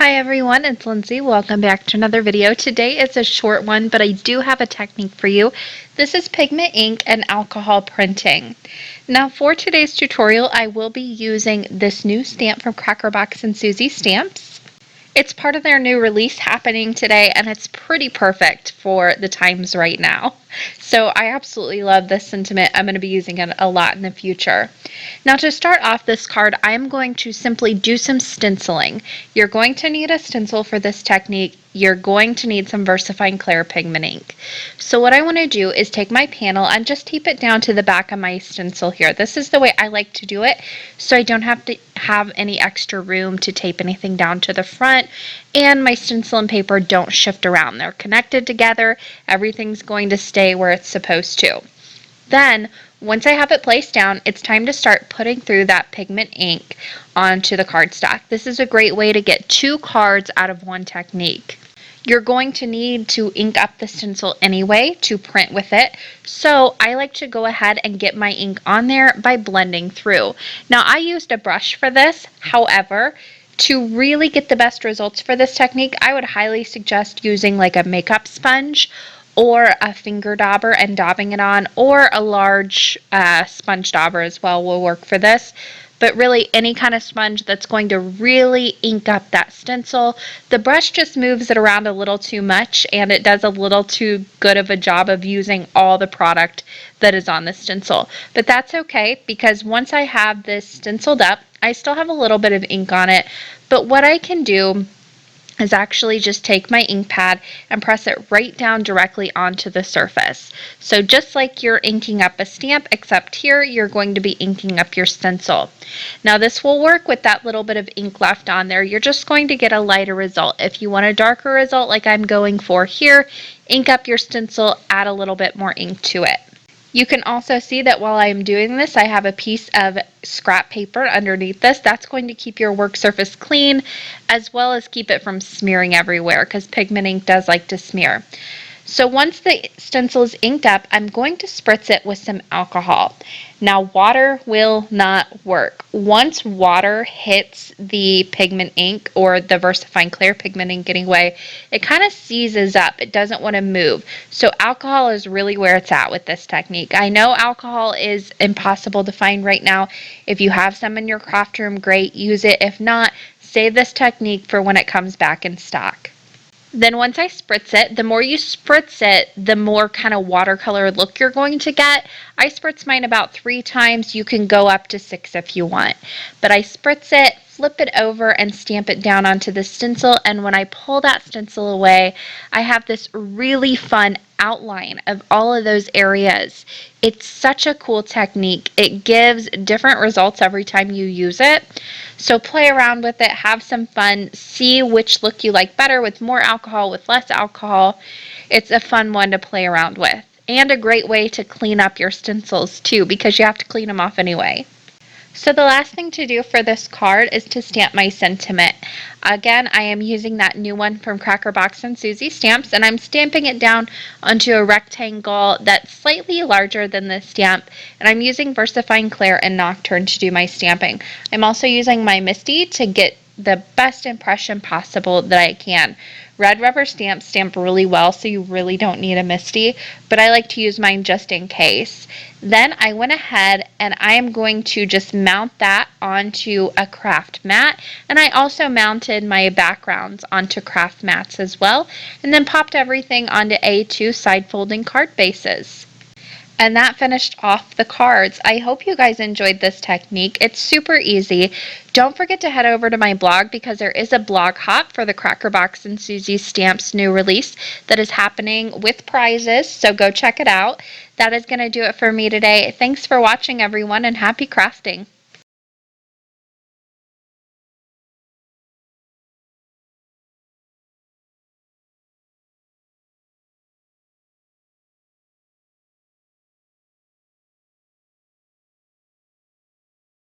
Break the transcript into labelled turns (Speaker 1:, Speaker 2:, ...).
Speaker 1: Hi everyone, it's Lindsay. Welcome back to another video. Today is a short one, but I do have a technique for you. This is pigment ink and alcohol printing. Now for today's tutorial, I will be using this new stamp from Crackerbox and Susie Stamps. It's part of their new release happening today, and it's pretty perfect for the times right now. So I absolutely love this sentiment. I'm going to be using it a lot in the future. Now to start off this card, I'm going to simply do some stenciling. You're going to need a stencil for this technique. You're going to need some VersaFine Clear pigment ink. So what I want to do is take my panel and just tape it down to the back of my stencil here. This is the way I like to do it, so I don't have to have any extra room to tape anything down to the front, and my stencil and paper don't shift around. They're connected together. Everything's going to stay where it's supposed to. Then, once I have it placed down, it's time to start putting through that pigment ink onto the cardstock. This is a great way to get two cards out of one technique. You're going to need to ink up the stencil anyway to print with it, so I like to go ahead and get my ink on there by blending through. Now I used a brush for this, however, to really get the best results for this technique, I would highly suggest using like a makeup sponge or a finger dauber and daubing it on, or a large sponge dauber as well will work for this. But really any kind of sponge that's going to really ink up that stencil. The brush just moves it around a little too much, and it does a little too good of a job of using all the product that is on the stencil. But that's okay, because once I have this stenciled up, I still have a little bit of ink on it, but what I can do is actually just take my ink pad and press it right down directly onto the surface. So just like you're inking up a stamp, except here you're going to be inking up your stencil. Now this will work with that little bit of ink left on there. You're just going to get a lighter result. If you want a darker result like I'm going for here, ink up your stencil, add a little bit more ink to it. You can also see that while I'm doing this, I have a piece of scrap paper underneath this. That's going to keep your work surface clean, as well as keep it from smearing everywhere, because pigment ink does like to smear. So once the stencil is inked up, I'm going to spritz it with some alcohol. Now water will not work. Once water hits the pigment ink, or the VersaFine Clear pigment ink anyway, it kind of seizes up. It doesn't want to move. So alcohol is really where it's at with this technique. I know alcohol is impossible to find right now. If you have some in your craft room, great, use it. If not, save this technique for when it comes back in stock. Then once I spritz it, the more you spritz it, the more kind of watercolor look you're going to get. I spritz mine about 3 times. You can go up to 6 if you want. But I spritz it, flip it over, and stamp it down onto the stencil. And when I pull that stencil away, I have this really fun outline of all of those areas. It's such a cool technique. It gives different results every time you use it. So play around with it, have some fun, see which look you like better with more alcohol, with less alcohol. It's a fun one to play around with, and a great way to clean up your stencils too, because you have to clean them off anyway. So the last thing to do for this card is to stamp my sentiment. Again, I am using that new one from Crackerbox and Susie Stamps, and I'm stamping it down onto a rectangle that's slightly larger than the stamp, and I'm using VersaFine Clear and Nocturne to do my stamping. I'm also using my Misty to get the best impression possible that I can. Red rubber stamps stamp really well, so you really don't need a Misty, but I like to use mine just in case. Then I went ahead and I am going to just mount that onto a craft mat, and I also mounted my backgrounds onto craft mats as well, and then popped everything onto A2 side folding card bases. And that finished off the cards. I hope you guys enjoyed this technique. It's super easy. Don't forget to head over to my blog, because there is a blog hop for the Crackerbox and Susie Stamps new release that is happening with prizes, so go check it out. That is going to do it for me today. Thanks for watching, everyone, and happy crafting.